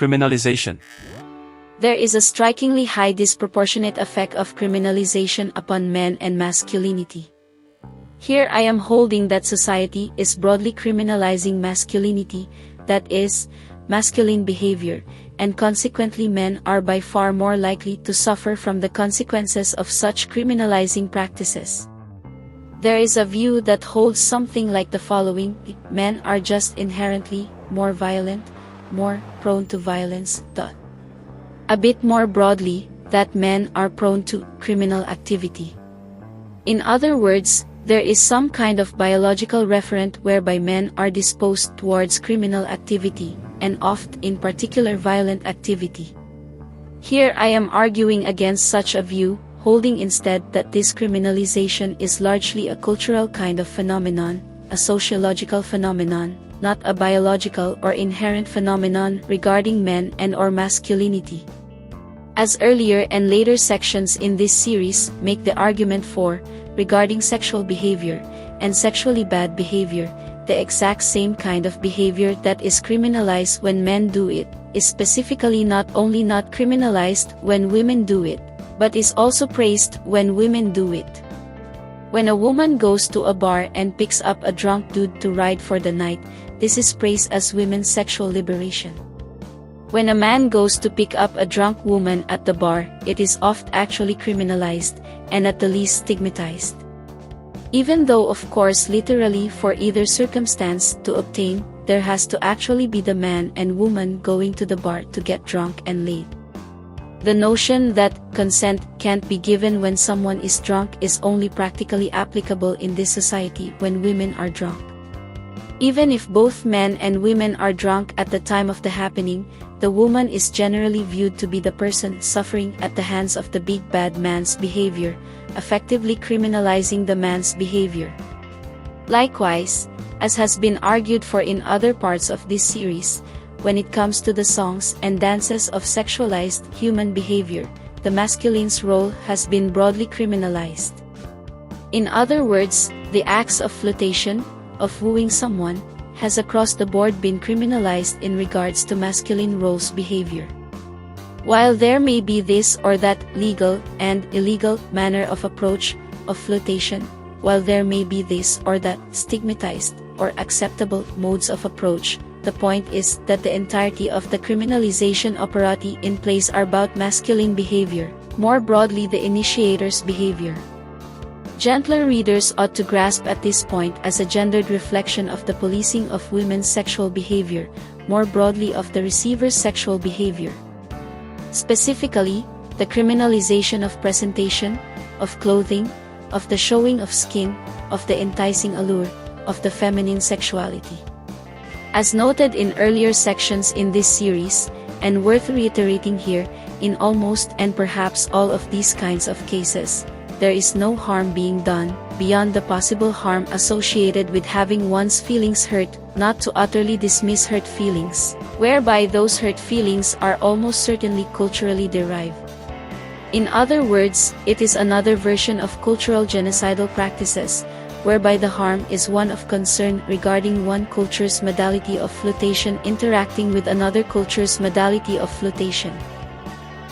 Criminalization. There is a strikingly high disproportionate effect of criminalization upon men and masculinity. Here I am holding that society is broadly criminalizing masculinity, that is, masculine behavior, and consequently men are by far more likely to suffer from the consequences of such criminalizing practices. There is a view that holds something like the following: men are just inherently more violent, more prone to violence. A bit more broadly, that men are prone to criminal activity. In other words, there is some kind of biological referent whereby men are disposed towards criminal activity, and oft in particular violent activity. Here I am arguing against such a view, holding instead that this criminalization is largely a cultural kind of phenomenon, a sociological phenomenon, not a biological or inherent phenomenon regarding men and/or masculinity. As earlier and later sections in this series make the argument for, regarding sexual behavior, and sexually bad behavior, the exact same kind of behavior that is criminalized when men do it, is specifically not only not criminalized when women do it, but is also praised when women do it. When a woman goes to a bar and picks up a drunk dude to ride for the night, this is praised as women's sexual liberation. When a man goes to pick up a drunk woman at the bar, it is oft actually criminalized, and at the least stigmatized. Even though of course literally for either circumstance to obtain, there has to actually be the man and woman going to the bar to get drunk and laid. The notion that consent can't be given when someone is drunk is only practically applicable in this society when women are drunk. Even if both men and women are drunk at the time of the happening, the woman is generally viewed to be the person suffering at the hands of the big bad man's behavior, effectively criminalizing the man's behavior. Likewise, as has been argued for in other parts of this series, when it comes to the songs and dances of sexualized human behavior, the masculine's role has been broadly criminalized. In other words, the acts of flirtation, of wooing someone, has across the board been criminalized in regards to masculine roles behavior. While there may be this or that legal and illegal manner of approach of flirtation, while there may be this or that stigmatized or acceptable modes of approach, the point is that the entirety of the criminalization operati in place are about masculine behavior, more broadly the initiator's behavior. Gentler readers ought to grasp at this point as a gendered reflection of the policing of women's sexual behavior, more broadly of the receiver's sexual behavior. Specifically, the criminalization of presentation, of clothing, of the showing of skin, of the enticing allure, of the feminine sexuality. As noted in earlier sections in this series, and worth reiterating here, in almost and perhaps all of these kinds of cases, there is no harm being done, beyond the possible harm associated with having one's feelings hurt, not to utterly dismiss hurt feelings, whereby those hurt feelings are almost certainly culturally derived. In other words, it is another version of cultural genocidal practices, whereby the harm is one of concern regarding one culture's modality of flirtation interacting with another culture's modality of flirtation.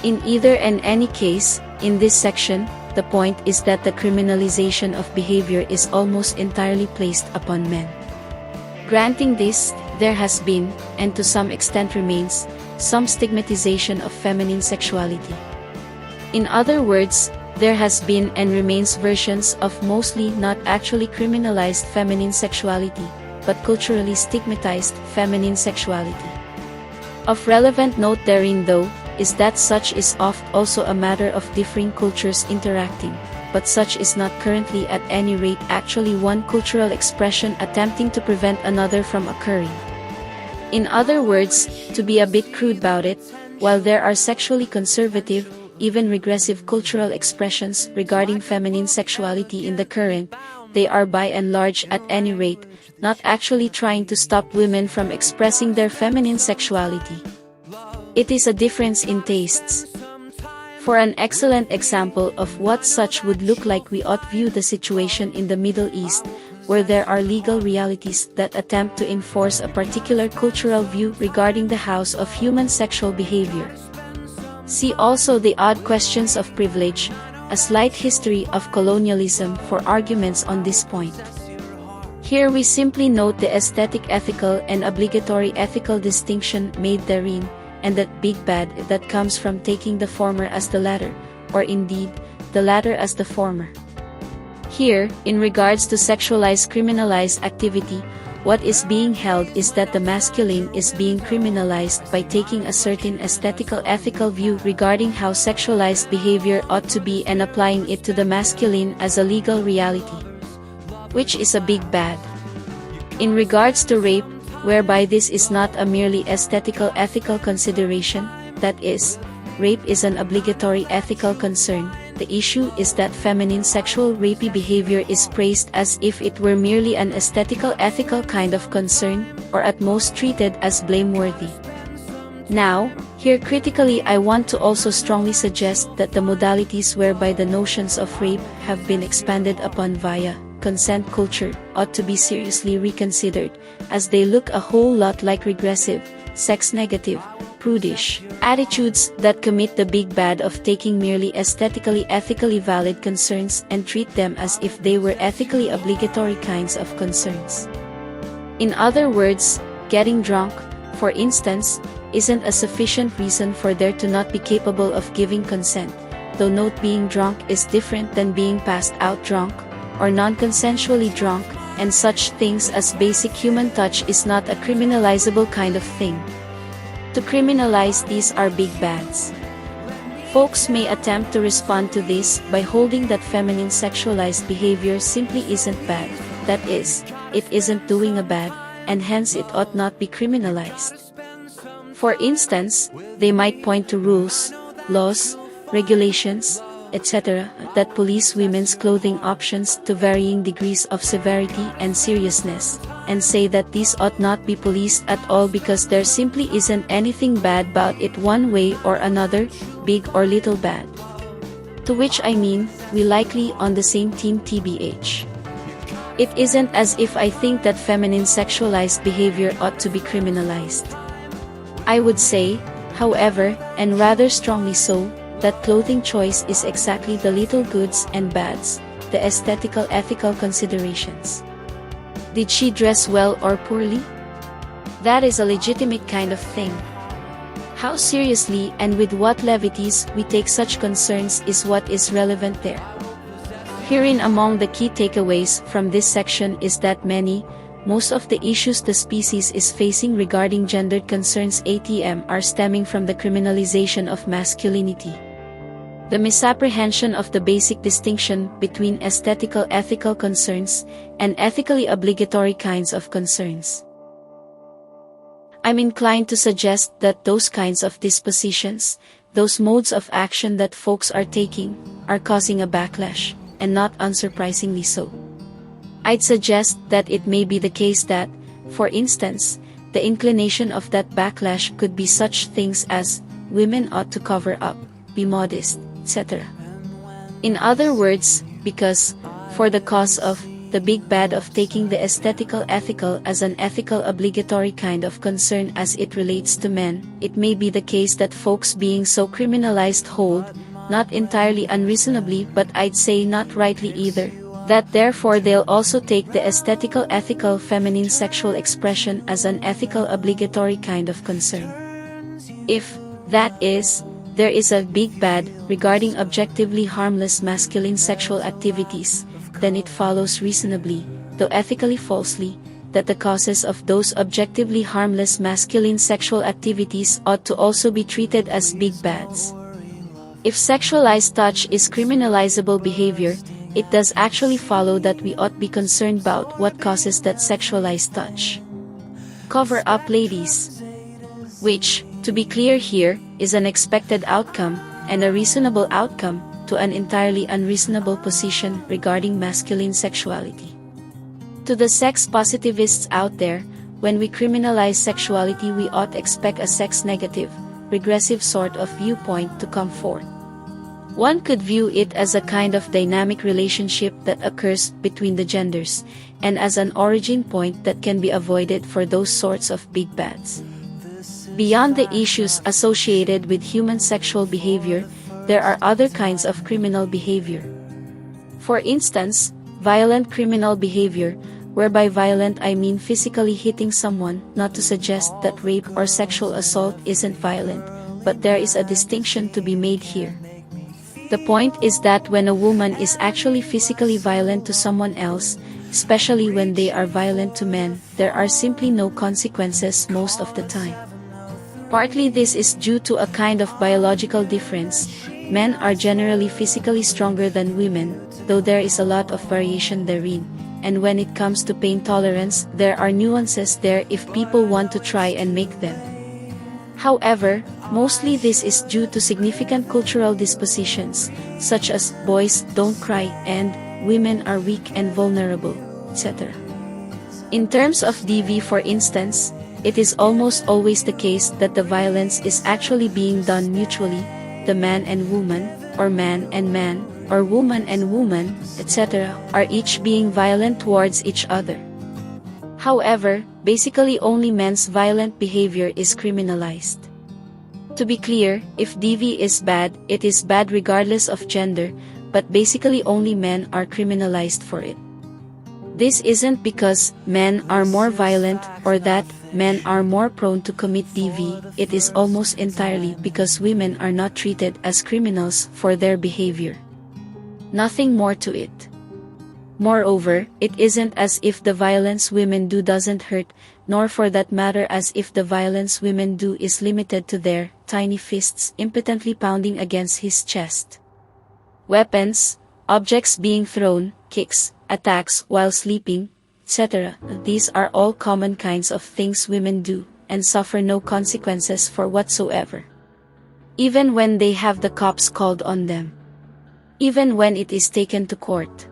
In either and any case, in this section, the point is that the criminalization of behavior is almost entirely placed upon men. Granting this, there has been, and to some extent remains, some stigmatization of feminine sexuality. In other words, there has been and remains versions of mostly not actually criminalized feminine sexuality, but culturally stigmatized feminine sexuality. Of relevant note therein though, is that such is oft also a matter of differing cultures interacting, but such is not currently at any rate actually one cultural expression attempting to prevent another from occurring. In other words, to be a bit crude about it, while there are sexually conservative, even regressive cultural expressions regarding feminine sexuality in the current, they are by and large at any rate, not actually trying to stop women from expressing their feminine sexuality. It is a difference in tastes. For an excellent example of what such would look like, we ought view the situation in the Middle East, where there are legal realities that attempt to enforce a particular cultural view regarding the house of human sexual behavior. See also the odd questions of privilege, a slight history of colonialism for arguments on this point. Here we simply note the aesthetic ethical and obligatory ethical distinction made therein, and that big bad that comes from taking the former as the latter, or indeed, the latter as the former. Here, in regards to sexualized criminalized activity, what is being held is that the masculine is being criminalized by taking a certain aesthetical ethical view regarding how sexualized behavior ought to be and applying it to the masculine as a legal reality, which is a big bad. In regards to rape, whereby this is not a merely aesthetical ethical consideration, that is, rape is an obligatory ethical concern, the issue is that feminine sexual rapey behavior is praised as if it were merely an aesthetical ethical kind of concern, or at most treated as blameworthy. Now, here critically I want to also strongly suggest that the modalities whereby the notions of rape have been expanded upon via consent culture ought to be seriously reconsidered, as they look a whole lot like regressive, sex-negative, prudish attitudes that commit the big bad of taking merely aesthetically ethically valid concerns and treat them as if they were ethically obligatory kinds of concerns. In other words, getting drunk, for instance, isn't a sufficient reason for there to not be capable of giving consent, though note being drunk is different than being passed out drunk, or non-consensually drunk, and such things as basic human touch is not a criminalizable kind of thing. To criminalize these are big bads. Folks may attempt to respond to this by holding that feminine sexualized behavior simply isn't bad, that is, it isn't doing a bad, and hence it ought not be criminalized. For instance, they might point to rules, laws, regulations, etc., that police women's clothing options to varying degrees of severity and seriousness, and say that these ought not be policed at all because there simply isn't anything bad about it one way or another, big or little bad. To which I mean, we likely on the same team tbh. It isn't as if I think that feminine sexualized behavior ought to be criminalized. I would say, however, and rather strongly so, that clothing choice is exactly the little goods and bads, the aesthetical ethical considerations. Did she dress well or poorly? That is a legitimate kind of thing. How seriously and with what levities we take such concerns is what is relevant there. Herein among the key takeaways from this section is that most of the issues the species is facing regarding gendered concerns are stemming from the criminalization of masculinity. The misapprehension of the basic distinction between aesthetical ethical concerns and ethically obligatory kinds of concerns. I'm inclined to suggest that those kinds of dispositions, those modes of action that folks are taking, are causing a backlash, and not unsurprisingly so. I'd suggest that it may be the case that, for instance, the inclination of that backlash could be such things as, women ought to cover up, be modest, etc. In other words, because, for the cause of, the big bad of taking the aesthetical ethical as an ethical obligatory kind of concern as it relates to men, it may be the case that folks being so criminalized hold, not entirely unreasonably but I'd say not rightly either, that therefore they'll also take the aesthetical ethical feminine sexual expression as an ethical obligatory kind of concern. If, that is, there is a big bad regarding objectively harmless masculine sexual activities, then it follows reasonably, though ethically falsely, that the causes of those objectively harmless masculine sexual activities ought to also be treated as big bads. If sexualized touch is criminalizable behavior, it does actually follow that we ought be concerned about what causes that sexualized touch. Cover up, ladies. Which, to be clear here, is an expected outcome, and a reasonable outcome, to an entirely unreasonable position regarding masculine sexuality. To the sex positivists out there, when we criminalize sexuality we ought expect a sex-negative, regressive sort of viewpoint to come forth. One could view it as a kind of dynamic relationship that occurs between the genders, and as an origin point that can be avoided for those sorts of big bads. Beyond the issues associated with human sexual behavior, there are other kinds of criminal behavior. For instance, violent criminal behavior, whereby violent I mean physically hitting someone, not to suggest that rape or sexual assault isn't violent, but there is a distinction to be made here. The point is that when a woman is actually physically violent to someone else, especially when they are violent to men, there are simply no consequences most of the time. Partly this is due to a kind of biological difference. Men are generally physically stronger than women, though there is a lot of variation therein, and when it comes to pain tolerance, there are nuances there if people want to try and make them. However, mostly this is due to significant cultural dispositions, such as boys don't cry and women are weak and vulnerable, etc. In terms of DV, for instance, it is almost always the case that the violence is actually being done mutually, the man and woman, or man and man, or woman and woman, etc., are each being violent towards each other. However, basically only men's violent behavior is criminalized. To be clear, if DV is bad, it is bad regardless of gender, but basically only men are criminalized for it. This isn't because men are more violent or that men are more prone to commit DV, it is almost entirely because women are not treated as criminals for their behavior. Nothing more to it. Moreover, it isn't as if the violence women do doesn't hurt, nor for that matter as if the violence women do is limited to their tiny fists impotently pounding against his chest. Weapons, objects being thrown, kicks, attacks while sleeping, etc. These are all common kinds of things women do, and suffer no consequences for whatsoever. Even when they have the cops called on them. Even when it is taken to court.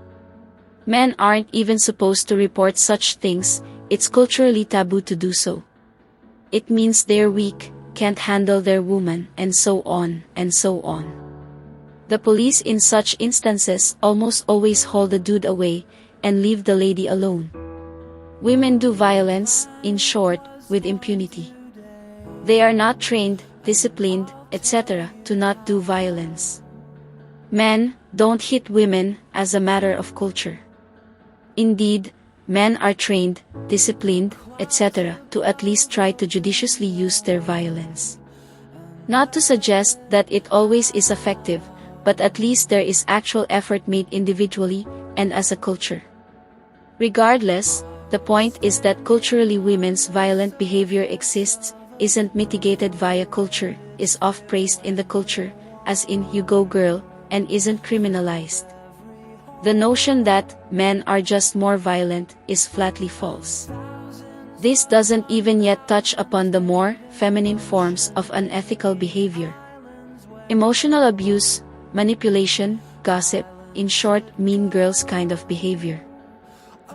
Men aren't even supposed to report such things, it's culturally taboo to do so. It means they're weak, can't handle their woman, and so on, and so on. The police in such instances almost always haul the dude away, and leave the lady alone. Women do violence, in short, with impunity. They are not trained, disciplined, etc., to not do violence. Men don't hit women as a matter of culture. Indeed, men are trained, disciplined, etc., to at least try to judiciously use their violence. Not to suggest that it always is effective, but at least there is actual effort made individually, and as a culture. Regardless, the point is that culturally women's violent behavior exists, isn't mitigated via culture, is off-praised in the culture, as in you go girl, and isn't criminalized. The notion that men are just more violent is flatly false. This doesn't even yet touch upon the more feminine forms of unethical behavior. Emotional abuse, manipulation, gossip, in short, mean girls kind of behavior.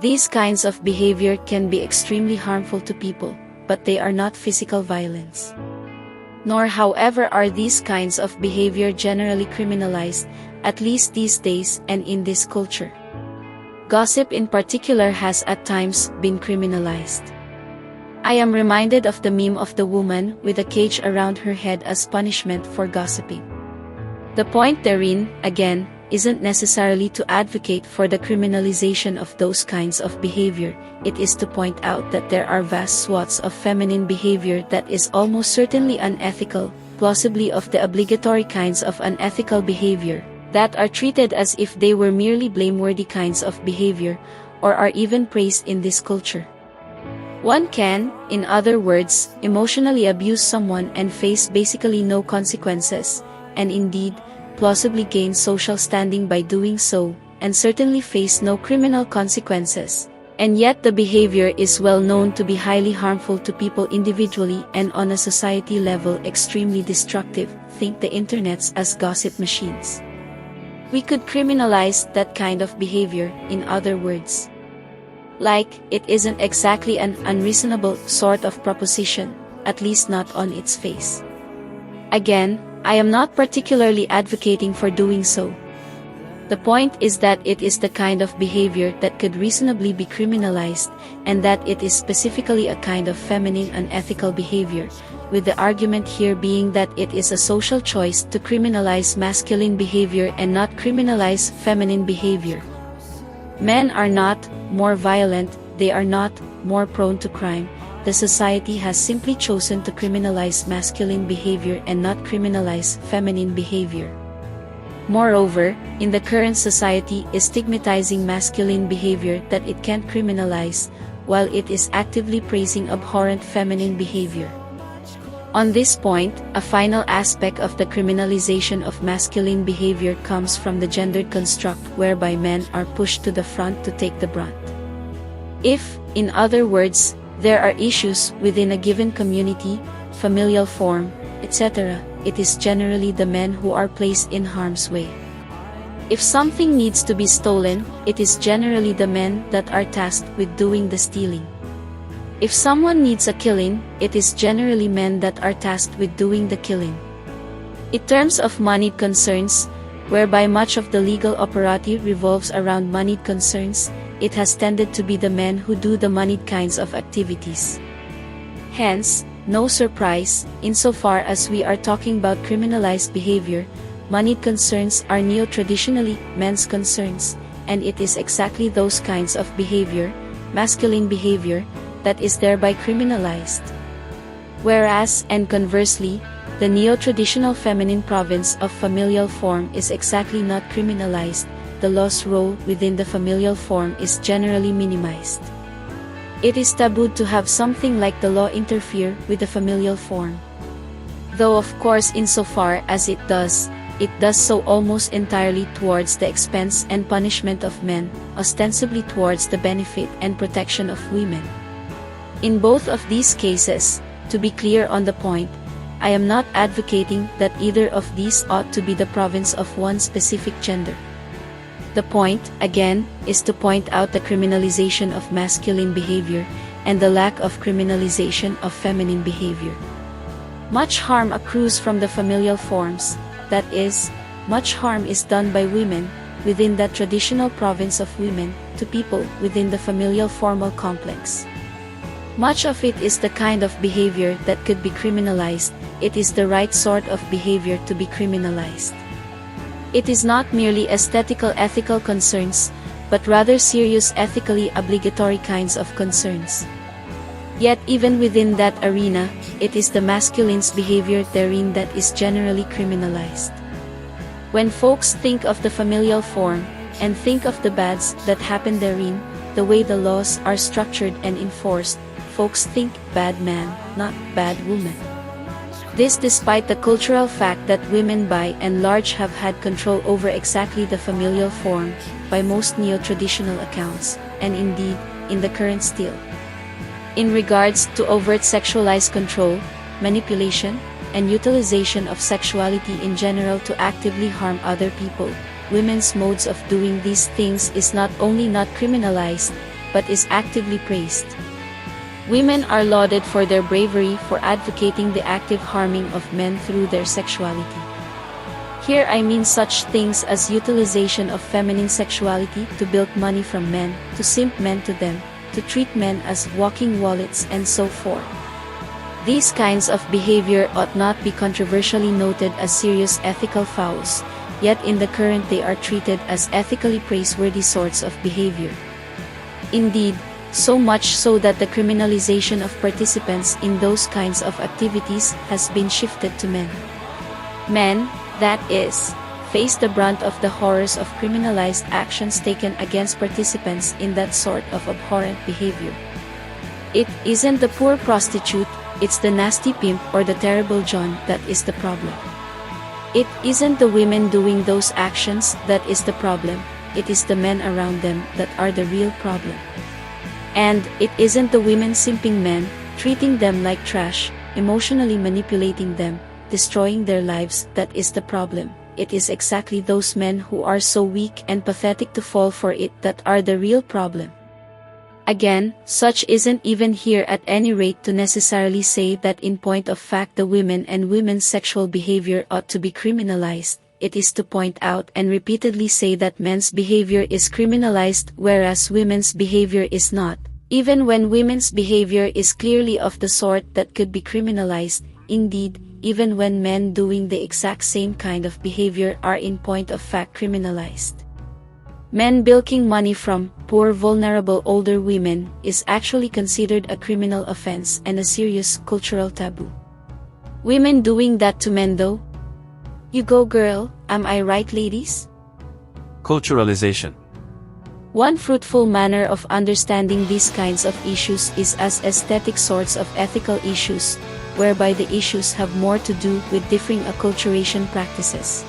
These kinds of behavior can be extremely harmful to people, but they are not physical violence. Nor however are these kinds of behavior generally criminalized, at least these days and in this culture. Gossip in particular has at times been criminalized. I am reminded of the meme of the woman with a cage around her head as punishment for gossiping. The point therein, again, isn't necessarily to advocate for the criminalization of those kinds of behavior, it is to point out that there are vast swaths of feminine behavior that is almost certainly unethical, plausibly of the obligatory kinds of unethical behavior, that are treated as if they were merely blameworthy kinds of behavior, or are even praised in this culture. One can, in other words, emotionally abuse someone and face basically no consequences, and indeed, plausibly gain social standing by doing so, and certainly face no criminal consequences, and yet the behavior is well known to be highly harmful to people individually and on a society level extremely destructive. Think the internets as gossip machines. We could criminalize that kind of behavior, in other words. Like, it isn't exactly an unreasonable sort of proposition, at least not on its face. Again, I am not particularly advocating for doing so. The point is that it is the kind of behavior that could reasonably be criminalized, and that it is specifically a kind of feminine unethical behavior, with the argument here being that it is a social choice to criminalize masculine behavior and not criminalize feminine behavior. Men are not more violent, they are not more prone to crime. The society has simply chosen to criminalize masculine behavior and not criminalize feminine behavior. Moreover, in the current society is stigmatizing masculine behavior that it can't criminalize, while it is actively praising abhorrent feminine behavior. On this point, a final aspect of the criminalization of masculine behavior comes from the gendered construct whereby men are pushed to the front to take the brunt. If, in other words, there are issues within a given community, familial form, etc., it is generally the men who are placed in harm's way. If something needs to be stolen, it is generally the men that are tasked with doing the stealing. If someone needs a killing, it is generally men that are tasked with doing the killing. In terms of moneyed concerns, whereby much of the legal operati revolves around moneyed concerns, it has tended to be the men who do the moneyed kinds of activities. Hence, no surprise, insofar as we are talking about criminalized behavior, moneyed concerns are neo-traditionally men's concerns, and it is exactly those kinds of behavior, masculine behavior, that is thereby criminalized. Whereas, and conversely, the neo-traditional feminine province of familial form is exactly not criminalized, the law's role within the familial form is generally minimized. It is tabooed to have something like the law interfere with the familial form. Though of course insofar as it does so almost entirely towards the expense and punishment of men, ostensibly towards the benefit and protection of women. In both of these cases, to be clear on the point, I am not advocating that either of these ought to be the province of one specific gender. The point, again, is to point out the criminalization of masculine behavior, and the lack of criminalization of feminine behavior. Much harm accrues from the familial forms, that is, much harm is done by women, within that traditional province of women, to people within the familial formal complex. Much of it is the kind of behavior that could be criminalized, it is the right sort of behavior to be criminalized. It is not merely aesthetical ethical concerns, but rather serious ethically obligatory kinds of concerns. Yet even within that arena, it is the masculine's behavior therein that is generally criminalized. When folks think of the familial form, and think of the bads that happen therein, the way the laws are structured and enforced, folks think bad man, not bad woman. This despite the cultural fact that women by and large have had control over exactly the familial form, by most neo-traditional accounts, and indeed, in the current still. In regards to overt sexualized control, manipulation, and utilization of sexuality in general to actively harm other people, women's modes of doing these things is not only not criminalized, but is actively praised. Women are lauded for their bravery for advocating the active harming of men through their sexuality. Here I mean such things as utilization of feminine sexuality to bilk money from men, to simp men to them, to treat men as walking wallets and so forth. These kinds of behavior ought not be controversially noted as serious ethical fouls, yet in the current they are treated as ethically praiseworthy sorts of behavior. Indeed, so much so that the criminalization of participants in those kinds of activities has been shifted to men. Men, that is, face the brunt of the horrors of criminalized actions taken against participants in that sort of abhorrent behavior. It isn't the poor prostitute, it's the nasty pimp or the terrible John that is the problem. It isn't the women doing those actions that is the problem, it is the men around them that are the real problem. And it isn't the women simping men, treating them like trash, emotionally manipulating them, destroying their lives that is the problem. It is exactly those men who are so weak and pathetic to fall for it that are the real problem. Again, such isn't even here at any rate to necessarily say that in point of fact the women and women's sexual behavior ought to be criminalized. it is to point out and repeatedly say that men's behavior is criminalized whereas women's behavior is not, even when women's behavior is clearly of the sort that could be criminalized. Indeed, even when men doing the exact same kind of behavior are in point of fact criminalized. Men bilking money from poor vulnerable older women is actually considered a criminal offense and a serious cultural taboo. Women doing that to men though? You go girl, am I right ladies? Culturalization. One fruitful manner of understanding these kinds of issues is as aesthetic sorts of ethical issues, whereby the issues have more to do with differing acculturation practices.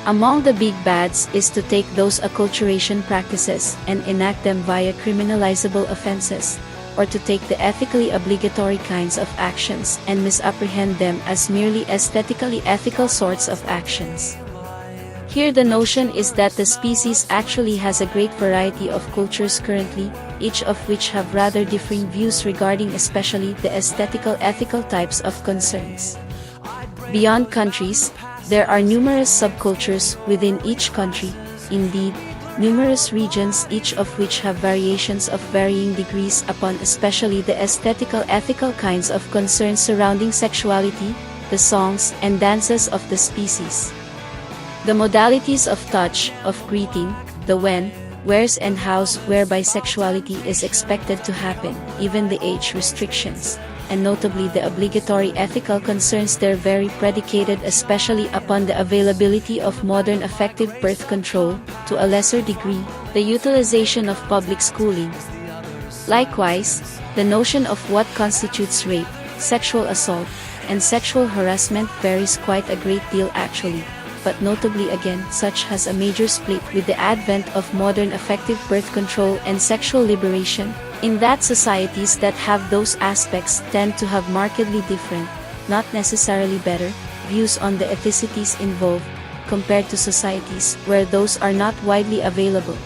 Among the big bads is to take those acculturation practices and enact them via criminalizable offenses, or to take the ethically obligatory kinds of actions and misapprehend them as merely aesthetically ethical sorts of actions. Here the notion is that the species actually has a great variety of cultures currently, each of which have rather differing views regarding especially the aesthetical ethical types of concerns. Beyond countries, there are numerous subcultures within each country, indeed, numerous regions each of which have variations of varying degrees upon especially the aesthetical ethical kinds of concerns surrounding sexuality, the songs and dances of the species. The modalities of touch, of greeting, the when, wheres and hows whereby sexuality is expected to happen, even the age restrictions, and notably the obligatory ethical concerns there vary predicated especially upon the availability of modern effective birth control, to a lesser degree, the utilization of public schooling. Likewise, the notion of what constitutes rape, sexual assault, and sexual harassment varies quite a great deal actually, but notably again such has a major split with the advent of modern effective birth control and sexual liberation, in that societies that have those aspects tend to have markedly different, not necessarily better, views on the ethnicities involved, compared to societies where those are not widely available.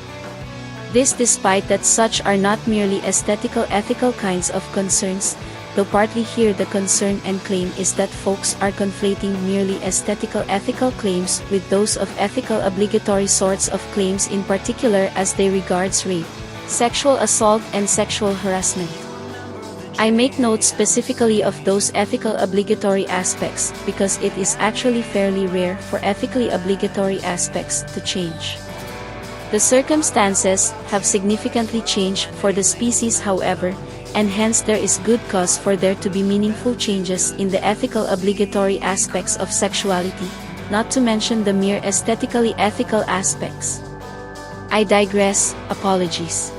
This despite that such are not merely aesthetical ethical kinds of concerns, though partly here the concern and claim is that folks are conflating merely aesthetical ethical claims with those of ethical obligatory sorts of claims in particular as they regards rape, sexual assault and sexual harassment. I make note specifically of those ethical obligatory aspects because it is actually fairly rare for ethically obligatory aspects to change. The circumstances have significantly changed for the species however, and hence there is good cause for there to be meaningful changes in the ethical obligatory aspects of sexuality, not to mention the mere aesthetically ethical aspects. I digress, apologies.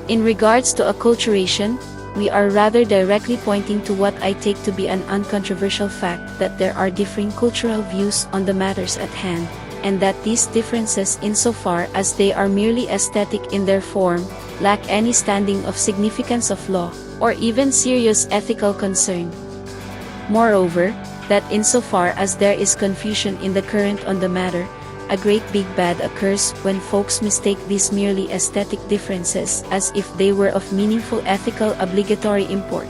In regards to acculturation, we are rather directly pointing to what I take to be an uncontroversial fact that there are differing cultural views on the matters at hand, and that these differences insofar as they are merely aesthetic in their form, lack any standing of significance of law, or even serious ethical concern. Moreover, that insofar as there is confusion in the current on the matter, a great big bad occurs when folks mistake these merely aesthetic differences as if they were of meaningful ethical obligatory import.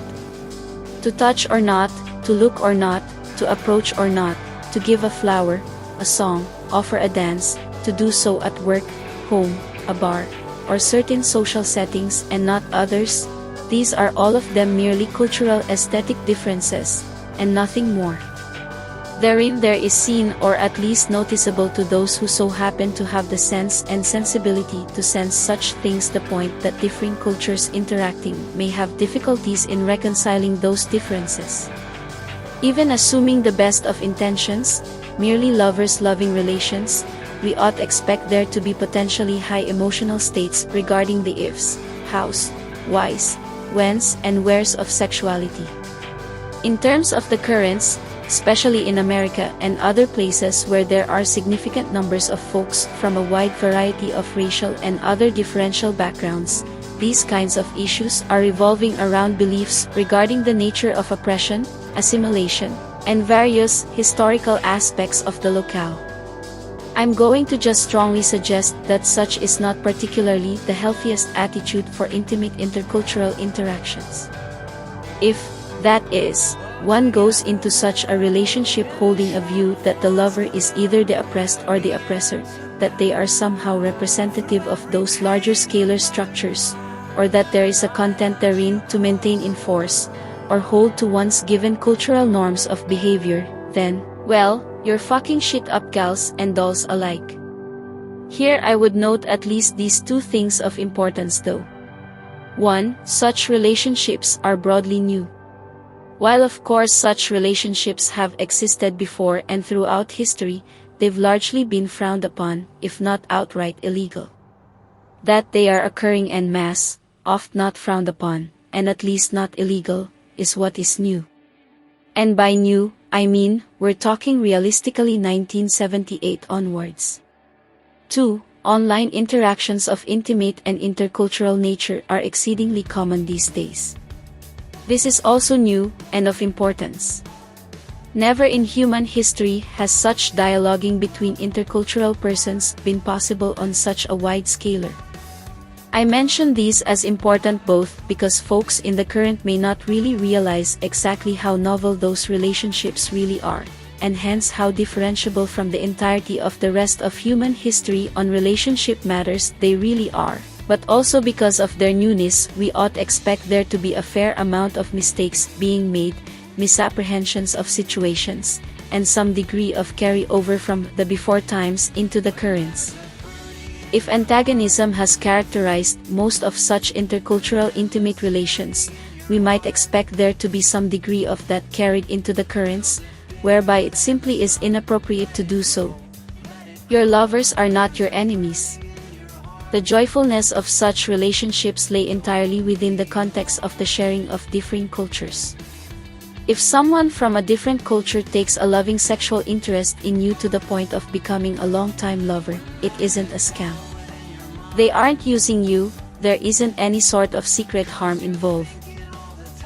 To touch or not, to look or not, to approach or not, to give a flower, a song, offer a dance, to do so at work, home, a bar, or certain social settings and not others, these are all of them merely cultural aesthetic differences, and nothing more. Therein there is seen or at least noticeable to those who so happen to have the sense and sensibility to sense such things the point that differing cultures interacting may have difficulties in reconciling those differences. Even assuming the best of intentions, merely lovers loving relations, we ought expect there to be potentially high emotional states regarding the ifs, hows, whys, whens and wheres of sexuality. In terms of the currents, especially in America and other places where there are significant numbers of folks from a wide variety of racial and other differential backgrounds, these kinds of issues are revolving around beliefs regarding the nature of oppression, assimilation, and various historical aspects of the locale. I'm going to just strongly suggest that such is not particularly the healthiest attitude for intimate intercultural interactions. If, that is, one goes into such a relationship holding a view that the lover is either the oppressed or the oppressor, that they are somehow representative of those larger scalar structures, or that there is a content therein to maintain in force, or hold to one's given cultural norms of behavior, then, well, you're fucking shit up gals and dolls alike. Here I would note at least these two things of importance though. 1. Such relationships are broadly new. While of course such relationships have existed before and throughout history, they've largely been frowned upon, if not outright illegal. That they are occurring en masse, oft not frowned upon, and at least not illegal, is what is new. And by new, I mean, we're talking realistically 1978 onwards. 2. Online interactions of intimate and intercultural nature are exceedingly common these days. This is also new, and of importance. Never in human history has such dialoguing between intercultural persons been possible on such a wide scale. I mention these as important both because folks in the current may not really realize exactly how novel those relationships really are, and hence how differentiable from the entirety of the rest of human history on relationship matters they really are, but also because of their newness we ought expect there to be a fair amount of mistakes being made, misapprehensions of situations, and some degree of carry-over from the before times into the currents. If antagonism has characterized most of such intercultural intimate relations, we might expect there to be some degree of that carried into the currents, whereby it simply is inappropriate to do so. Your lovers are not your enemies. The joyfulness of such relationships lay entirely within the context of the sharing of differing cultures. If someone from a different culture takes a loving sexual interest in you to the point of becoming a long-time lover, it isn't a scam. They aren't using you, there isn't any sort of secret harm involved.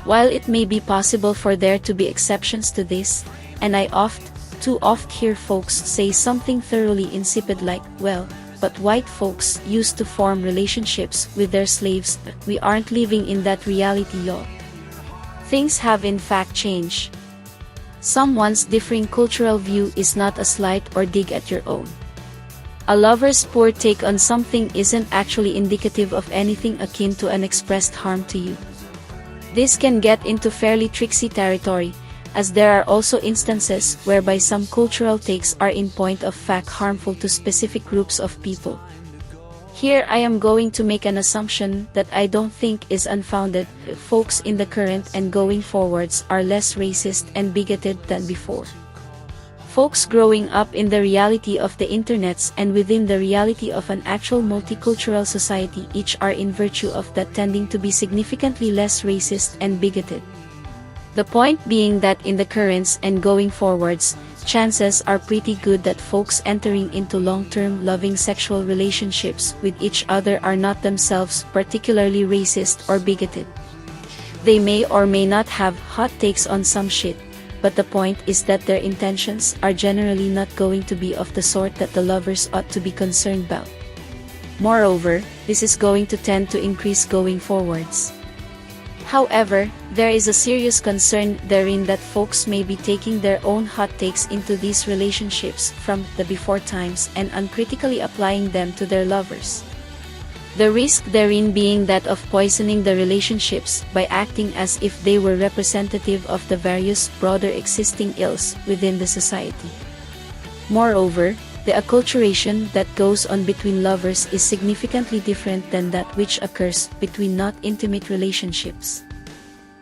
While it may be possible for there to be exceptions to this, and I too oft hear folks say something thoroughly insipid like, well, but white folks used to form relationships with their slaves, we aren't living in that reality y'all. Things have in fact changed. Someone's differing cultural view is not a slight or dig at your own. A lover's poor take on something isn't actually indicative of anything akin to an expressed harm to you. This can get into fairly tricksy territory, as there are also instances whereby some cultural takes are in point of fact harmful to specific groups of people. Here I am going to make an assumption that I don't think is unfounded. Folks in the current and going forwards are less racist and bigoted than before. Folks growing up in the reality of the internets and within the reality of an actual multicultural society each are in virtue of that tending to be significantly less racist and bigoted. The point being that in the currents and going forwards, chances are pretty good that folks entering into long-term loving sexual relationships with each other are not themselves particularly racist or bigoted. They may or may not have hot takes on some shit, but the point is that their intentions are generally not going to be of the sort that the lovers ought to be concerned about. Moreover, this is going to tend to increase going forwards. However, there is a serious concern therein that folks may be taking their own hot takes into these relationships from the before times and uncritically applying them to their lovers. The risk therein being that of poisoning the relationships by acting as if they were representative of the various broader existing ills within the society. Moreover, the acculturation that goes on between lovers is significantly different than that which occurs between not intimate relationships.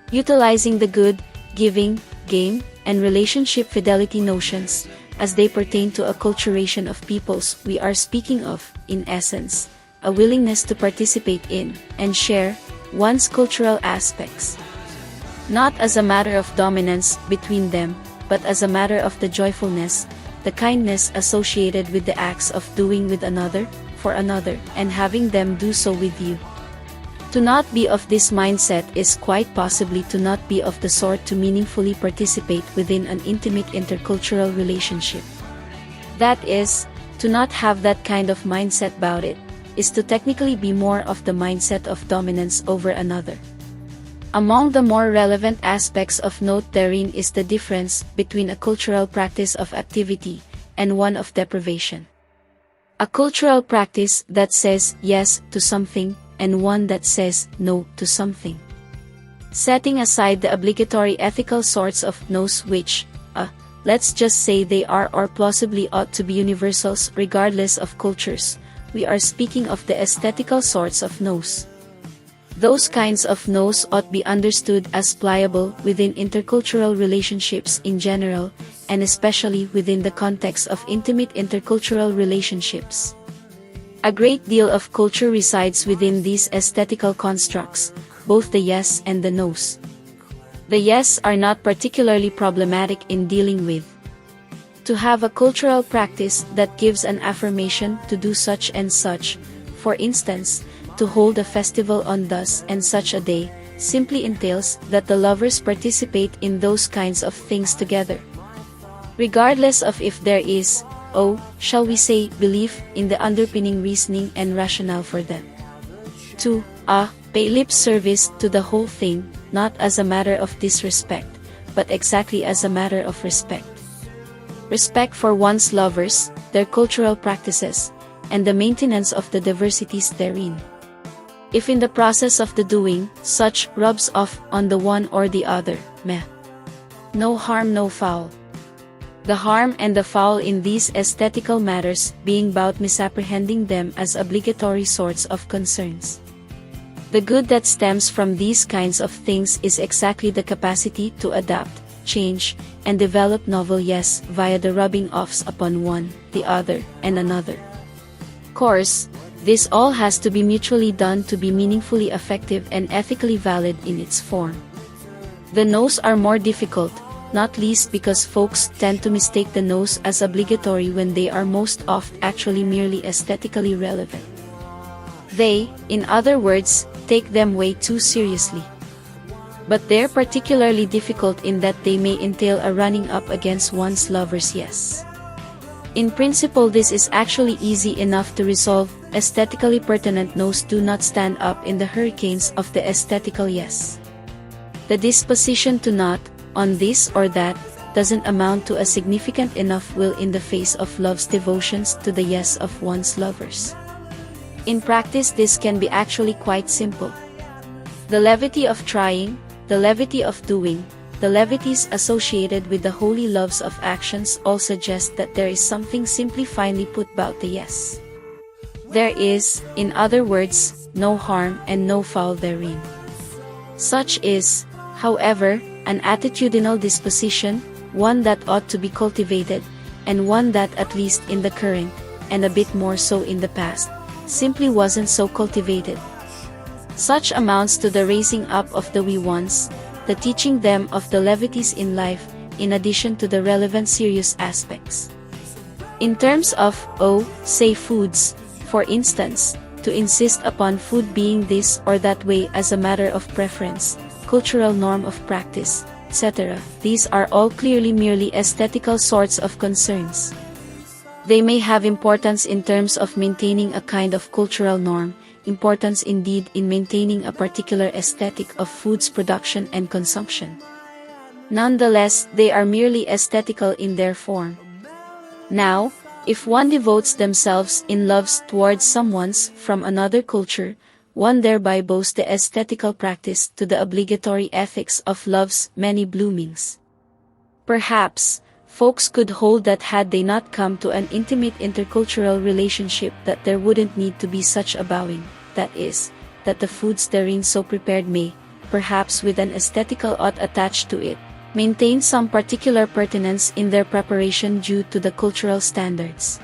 Utilizing the good, giving, game, and relationship fidelity notions, as they pertain to acculturation of peoples, we are speaking of, in essence, a willingness to participate in, and share, one's cultural aspects. Not as a matter of dominance between them, but as a matter of the joyfulness, the kindness associated with the acts of doing with another, for another, and having them do so with you. To not be of this mindset is quite possibly to not be of the sort to meaningfully participate within an intimate intercultural relationship. That is, to not have that kind of mindset about it, is to technically be more of the mindset of dominance over another. Among the more relevant aspects of note therein is the difference between a cultural practice of activity and one of deprivation. A cultural practice that says yes to something and one that says no to something. Setting aside the obligatory ethical sorts of no's which, let's just say they are or plausibly ought to be universals regardless of cultures, we are speaking of the aesthetical sorts of no's. Those kinds of no's ought be understood as pliable within intercultural relationships in general, and especially within the context of intimate intercultural relationships. A great deal of culture resides within these aesthetical constructs, both the yes and the no's. The yes are not particularly problematic in dealing with. To have a cultural practice that gives an affirmation to do such and such, for instance, to hold a festival on thus and such a day, simply entails that the lovers participate in those kinds of things together. Regardless of if there is, shall we say, belief in the underpinning reasoning and rationale for them. 2. Pay lip service to the whole thing, not as a matter of disrespect, but exactly as a matter of respect. Respect for one's lovers, their cultural practices, and the maintenance of the diversities therein. If in the process of the doing, such rubs off on the one or the other, no harm no foul. The harm and the foul in these aesthetical matters being about misapprehending them as obligatory sorts of concerns. The good that stems from these kinds of things is exactly the capacity to adapt, change, and develop novel yes via the rubbing offs upon one, the other, and another. Course, this all has to be mutually done to be meaningfully effective and ethically valid in its form. The no's are more difficult, not least because folks tend to mistake the no's as obligatory when they are most oft actually merely aesthetically relevant. They, in other words, take them way too seriously. But they're particularly difficult in that they may entail a running up against one's lover's yes. In principle, this is actually easy enough to resolve. Aesthetically pertinent no's do not stand up in the hurricanes of the aesthetical yes. The disposition to not, on this or that, doesn't amount to a significant enough will in the face of love's devotions to the yes of one's lovers. In practice, this can be actually quite simple. The levity of trying, the levity of doing, the levities associated with the holy loves of actions all suggest that there is something simply finely put about the yes. There is, in other words, no harm and no foul therein. Such is, however, an attitudinal disposition, one that ought to be cultivated, and one that at least in the current, and a bit more so in the past, simply wasn't so cultivated. Such amounts to the raising up of the wee ones, the teaching them of the levities in life, in addition to the relevant serious aspects. In terms of, say foods, for instance, to insist upon food being this or that way as a matter of preference, cultural norm of practice, etc., these are all clearly merely aesthetical sorts of concerns. They may have importance in terms of maintaining a kind of cultural norm, importance indeed in maintaining a particular aesthetic of food's production and consumption. Nonetheless, they are merely aesthetical in their form. Now, if one devotes themselves in loves towards someone's from another culture, one thereby bows the aesthetical practice to the obligatory ethics of love's many bloomings. Perhaps, folks could hold that had they not come to an intimate intercultural relationship that there wouldn't need to be such a bowing, that is, that the foods therein so prepared may, perhaps with an aesthetical ought attached to it, maintain some particular pertinence in their preparation due to the cultural standards.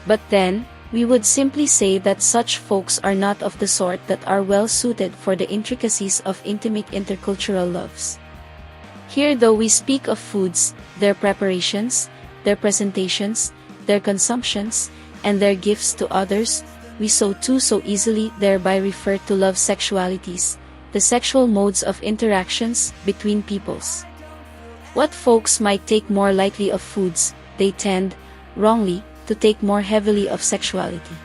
But then, we would simply say that such folks are not of the sort that are well suited for the intricacies of intimate intercultural loves. Here though we speak of foods, their preparations, their presentations, their consumptions, and their gifts to others, we so easily thereby refer to love sexualities, the sexual modes of interactions between peoples. What folks might take more lightly of foods, they tend, wrongly, to take more heavily of sexuality.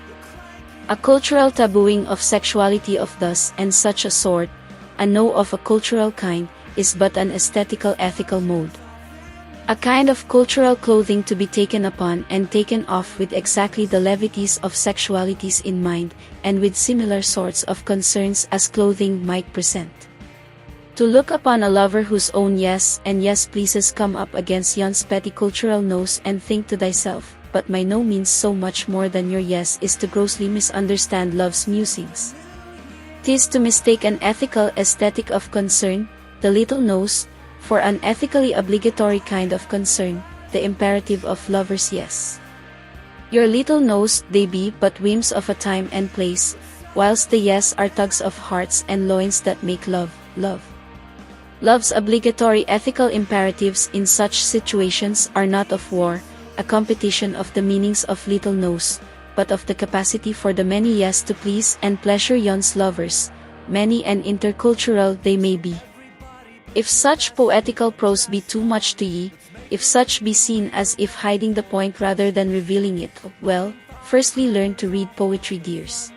A cultural tabooing of sexuality of thus and such a sort, a no of a cultural kind, is but an aesthetical ethical mode. A kind of cultural clothing to be taken upon and taken off with exactly the levities of sexualities in mind, and with similar sorts of concerns as clothing might present. To look upon a lover whose own yes and yes pleases come up against yon's petty cultural no's and think to thyself, but my no means so much more than your yes, is to grossly misunderstand love's musings. 'Tis to mistake an ethical aesthetic of concern, the little no's, for an ethically obligatory kind of concern, the imperative of lovers' yes. Your little no's, they be but whims of a time and place, whilst the yes are tugs of hearts and loins that make love, love. Love's obligatory ethical imperatives in such situations are not of war, a competition of the meanings of little no's, but of the capacity for the many yes to please and pleasure yon's lovers, many and intercultural they may be. If such poetical prose be too much to ye, if such be seen as if hiding the point rather than revealing it, well, firstly learn to read poetry, dears.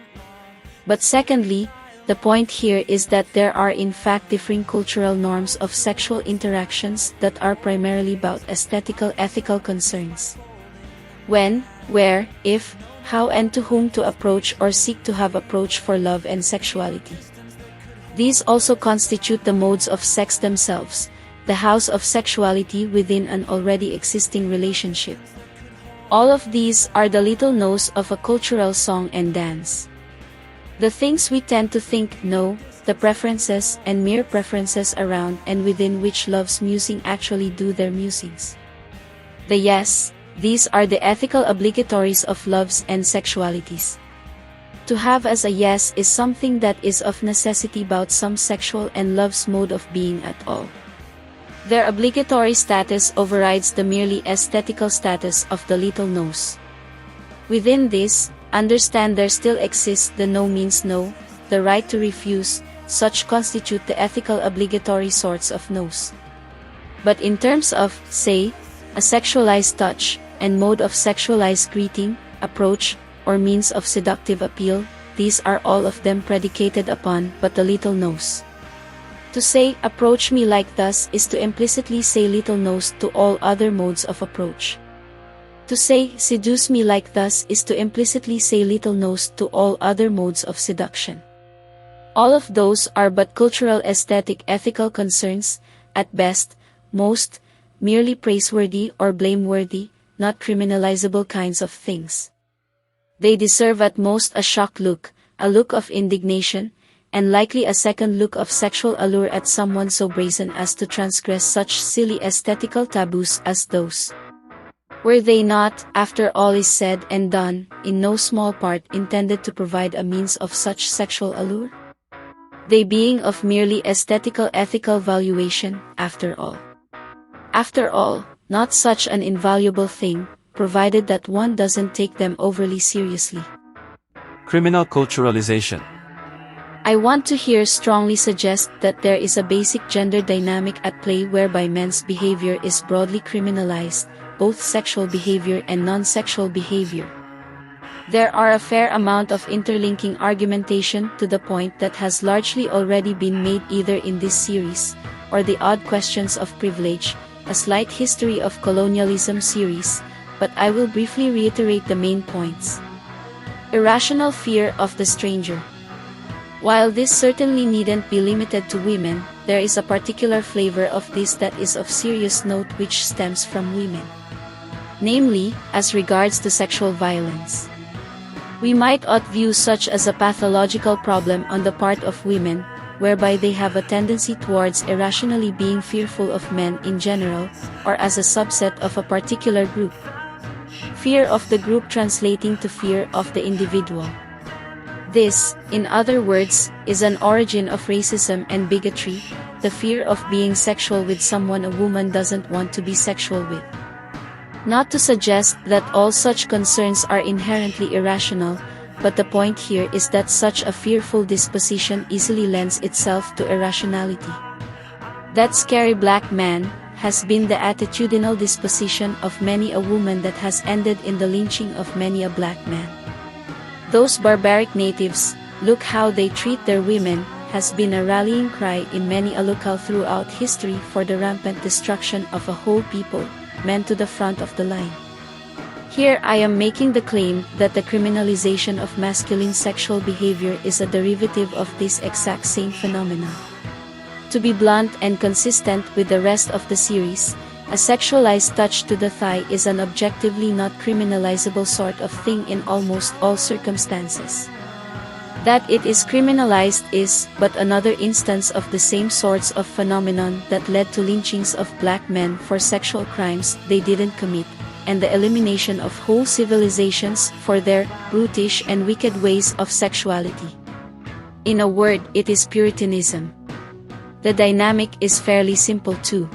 But secondly, the point here is that there are in fact differing cultural norms of sexual interactions that are primarily about aesthetical ethical concerns. When, where, if, how and to whom to approach or seek to have approach for love and sexuality. These also constitute the modes of sex themselves, the house of sexuality within an already existing relationship. All of these are the little no's of a cultural song and dance. The things we tend to think no, the preferences and mere preferences around and within which love's musing actually do their musings. The yes, these are the ethical obligatories of loves and sexualities. To have as a yes is something that is of necessity about some sexual and love's mode of being at all. Their obligatory status overrides the merely aesthetical status of the little no's. Within this, understand there still exists the no means no, the right to refuse, such constitute the ethical obligatory sorts of no's. But in terms of, say, a sexualized touch, and mode of sexualized greeting, approach, or means of seductive appeal, these are all of them predicated upon but the little no's. To say, approach me like thus, is to implicitly say little no's to all other modes of approach. To say, seduce me like thus, is to implicitly say little no's to all other modes of seduction. All of those are but cultural aesthetic ethical concerns, at best, most, merely praiseworthy or blameworthy, not criminalizable kinds of things. They deserve at most a shocked look, a look of indignation, and likely a second look of sexual allure at someone so brazen as to transgress such silly aesthetical taboos as those. Were they not, after all is said and done, in no small part intended to provide a means of such sexual allure? They being of merely aesthetical ethical valuation, after all. After all, not such an invaluable thing, provided that one doesn't take them overly seriously. Criminal culturalization. I want to here strongly suggest that there is a basic gender dynamic at play whereby men's behavior is broadly criminalized, both sexual behavior and non-sexual behavior. There are a fair amount of interlinking argumentation to the point that has largely already been made either in this series, or the Odd Questions of Privilege, a slight history of colonialism series, but I will briefly reiterate the main points. Irrational fear of the stranger. While this certainly needn't be limited to women, there is a particular flavor of this that is of serious note which stems from women. Namely, as regards to sexual violence. We might ought view such as a pathological problem on the part of women, whereby they have a tendency towards irrationally being fearful of men in general, or as a subset of a particular group. Fear of the group translating to fear of the individual. This, in other words, is an origin of racism and bigotry, the fear of being sexual with someone a woman doesn't want to be sexual with. Not to suggest that all such concerns are inherently irrational, but the point here is that such a fearful disposition easily lends itself to irrationality. That scary black man has been the attitudinal disposition of many a woman that has ended in the lynching of many a black man. Those barbaric natives, look how they treat their women, has been a rallying cry in many a locale throughout history for the rampant destruction of a whole people, men to the front of the line. Here I am making the claim that the criminalization of masculine sexual behavior is a derivative of this exact same phenomenon. To be blunt and consistent with the rest of the series, a sexualized touch to the thigh is an objectively not criminalizable sort of thing in almost all circumstances. That it is criminalized is but another instance of the same sorts of phenomenon that led to lynchings of black men for sexual crimes they didn't commit, and the elimination of whole civilizations for their brutish and wicked ways of sexuality. In a word, it is Puritanism. The dynamic is fairly simple too.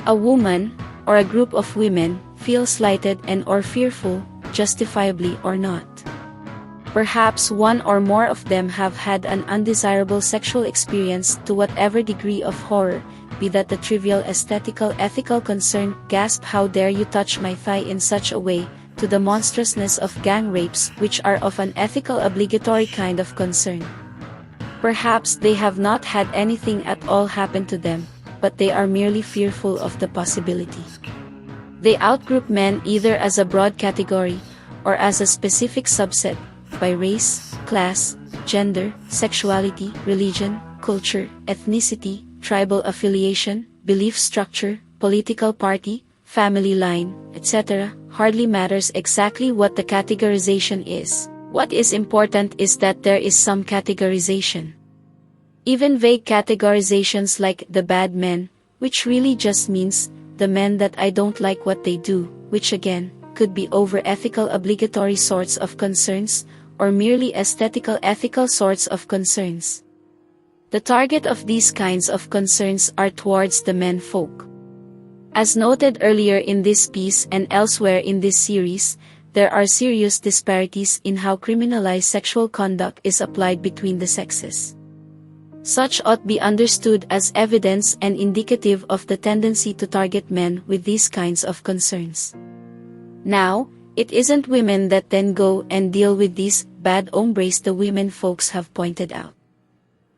A woman, or a group of women, feel slighted and or fearful, justifiably or not. Perhaps one or more of them have had an undesirable sexual experience to whatever degree of horror, be that the trivial aesthetical ethical concern, gasp how dare you touch my thigh in such a way, to the monstrousness of gang rapes which are of an ethical obligatory kind of concern. Perhaps they have not had anything at all happen to them, but they are merely fearful of the possibility. They outgroup men either as a broad category, or as a specific subset, by race, class, gender, sexuality, religion, culture, ethnicity, tribal affiliation, belief structure, political party, family line, etc. Hardly matters exactly what the categorization is. What is important is that there is some categorization. Even vague categorizations like the bad men, which really just means the men that I don't like what they do, which again, could be over ethical obligatory sorts of concerns, or merely aesthetical ethical sorts of concerns. The target of these kinds of concerns are towards the men folk. As noted earlier in this piece and elsewhere in this series, there are serious disparities in how criminalized sexual conduct is applied between the sexes. Such ought be understood as evidence and indicative of the tendency to target men with these kinds of concerns. Now, it isn't women that then go and deal with these bad hombres the women folks have pointed out.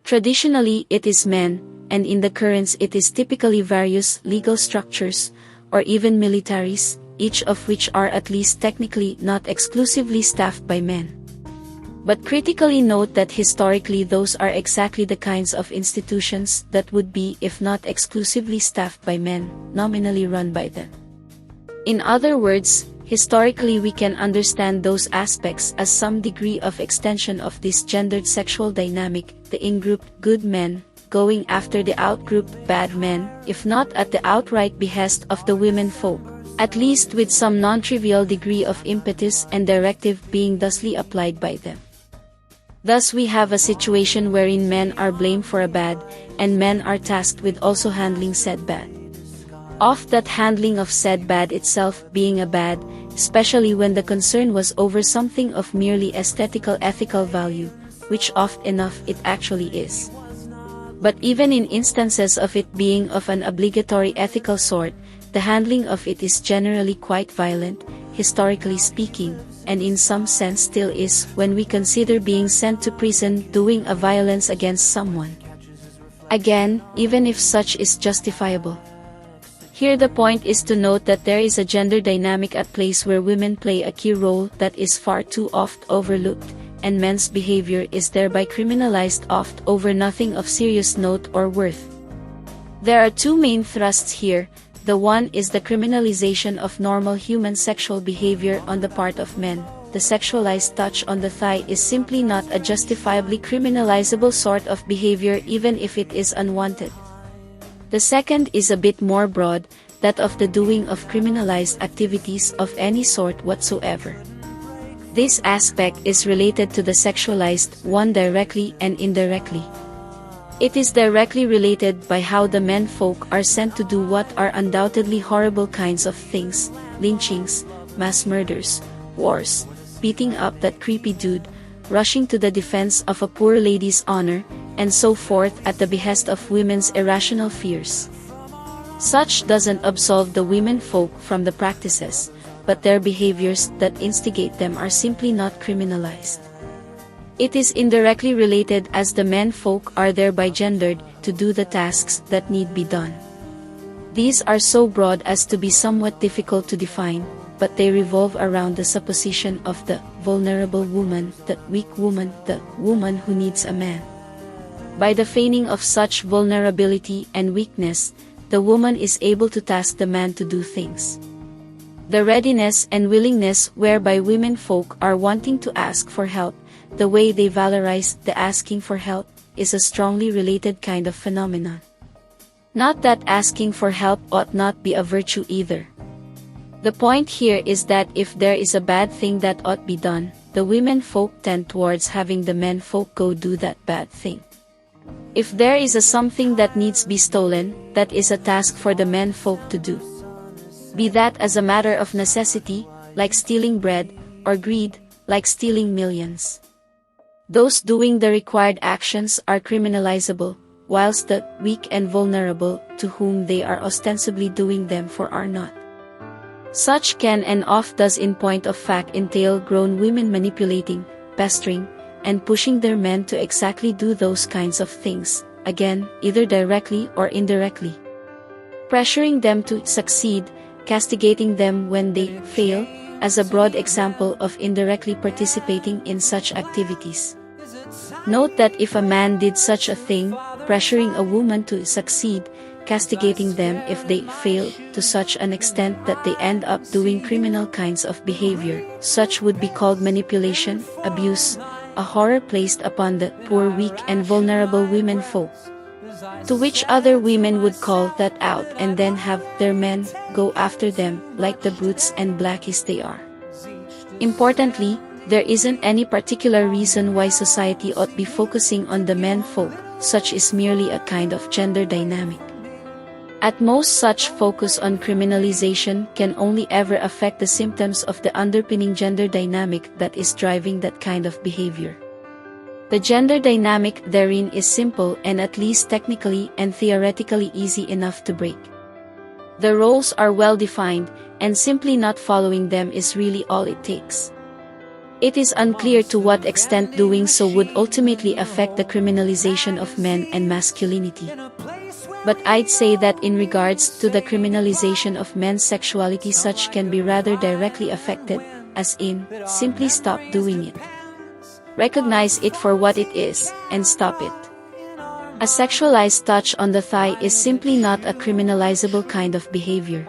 Traditionally it is men, and in the currents it is typically various legal structures, or even militaries, each of which are at least technically not exclusively staffed by men. But critically note that historically those are exactly the kinds of institutions that would be, if not exclusively staffed by men, nominally run by them. In other words, historically we can understand those aspects as some degree of extension of this gendered sexual dynamic, the in-grouped good men going after the out-grouped bad men, if not at the outright behest of the women folk, at least with some non-trivial degree of impetus and directive being thusly applied by them. Thus we have a situation wherein men are blamed for a bad, and men are tasked with also handling said bad. Of that handling of said bad itself being a bad, especially when the concern was over something of merely aesthetical ethical value, which oft enough it actually is. But even in instances of it being of an obligatory ethical sort, the handling of it is generally quite violent, historically speaking, and in some sense still is when we consider being sent to prison doing a violence against someone. Again, even if such is justifiable. Here the point is to note that there is a gender dynamic at play where women play a key role that is far too oft overlooked, and men's behavior is thereby criminalized oft over nothing of serious note or worth. There are two main thrusts here. The one is the criminalization of normal human sexual behavior on the part of men. The sexualized touch on the thigh is simply not a justifiably criminalizable sort of behavior even if it is unwanted. The second is a bit more broad, that of the doing of criminalized activities of any sort whatsoever. This aspect is related to the sexualized one directly and indirectly. It is directly related by how the men folk are sent to do what are undoubtedly horrible kinds of things, lynchings, mass murders, wars, beating up that creepy dude, rushing to the defense of a poor lady's honor, and so forth at the behest of women's irrational fears. Such doesn't absolve the women folk from the practices, but their behaviors that instigate them are simply not criminalized. It is indirectly related as the men folk are thereby gendered to do the tasks that need be done. These are so broad as to be somewhat difficult to define, but they revolve around the supposition of the vulnerable woman, the weak woman, the woman who needs a man. By the feigning of such vulnerability and weakness, the woman is able to task the man to do things. The readiness and willingness whereby women folk are wanting to ask for help, the way they valorize the asking for help, is a strongly related kind of phenomenon. Not that asking for help ought not be a virtue either. The point here is that if there is a bad thing that ought be done, the women folk tend towards having the men folk go do that bad thing. If there is a something that needs be stolen, that is a task for the men folk to do. Be that as a matter of necessity, like stealing bread, or greed, like stealing millions. Those doing the required actions are criminalizable, whilst the weak and vulnerable to whom they are ostensibly doing them for are not. Such can and oft does in point of fact entail grown women manipulating, pestering, and pushing their men to exactly do those kinds of things, again, either directly or indirectly. Pressuring them to succeed, castigating them when they fail, as a broad example of indirectly participating in such activities. Note that if a man did such a thing, pressuring a woman to succeed, castigating them if they fail to such an extent that they end up doing criminal kinds of behavior, such would be called manipulation, abuse, a horror placed upon the poor, weak and vulnerable women folk. To which other women would call that out and then have their men go after them like the brutes and blackies they are. Importantly, there isn't any particular reason why society ought be focusing on the men folk, such is merely a kind of gender dynamic. At most, such focus on criminalization can only ever affect the symptoms of the underpinning gender dynamic that is driving that kind of behavior. The gender dynamic therein is simple and at least technically and theoretically easy enough to break. The roles are well defined, and simply not following them is really all it takes. It is unclear to what extent doing so would ultimately affect the criminalization of men and masculinity. But I'd say that in regards to the criminalization of men's sexuality, such can be rather directly affected, as in, simply stop doing it. Recognize it for what it is, and stop it. A sexualized touch on the thigh is simply not a criminalizable kind of behavior.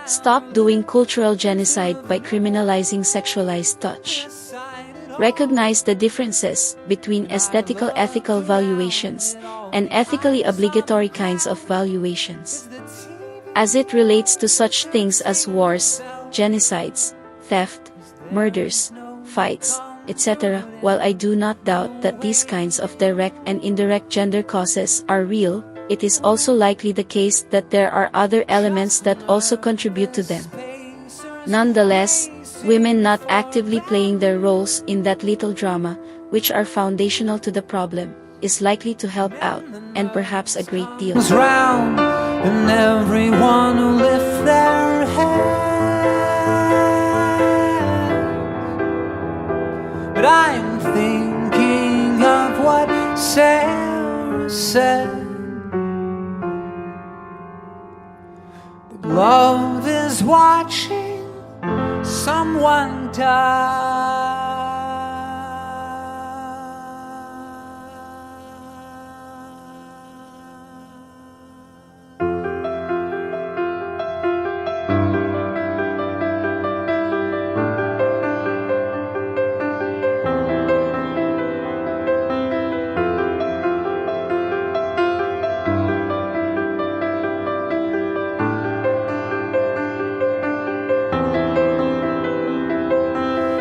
Stop doing cultural genocide by criminalizing sexualized touch. Recognize the differences between aesthetical ethical valuations and ethically obligatory kinds of valuations. As it relates to such things as wars, genocides, theft, murders, fights, etc., while I do not doubt that these kinds of direct and indirect gender causes are real, it is also likely the case that there are other elements that also contribute to them. Nonetheless, women not actively playing their roles in that little drama, which are foundational to the problem, is likely to help out, and perhaps a great deal. Round, and everyone who lift their head. But I'm thinking of what Sarah said. Love is watching someone die.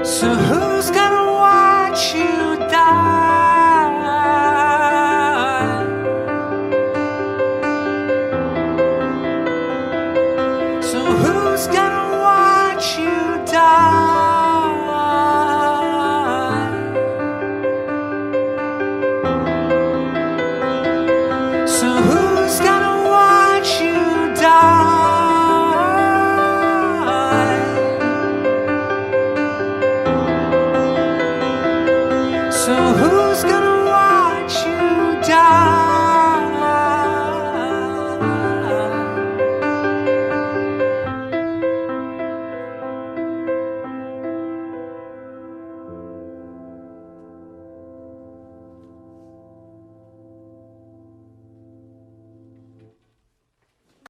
So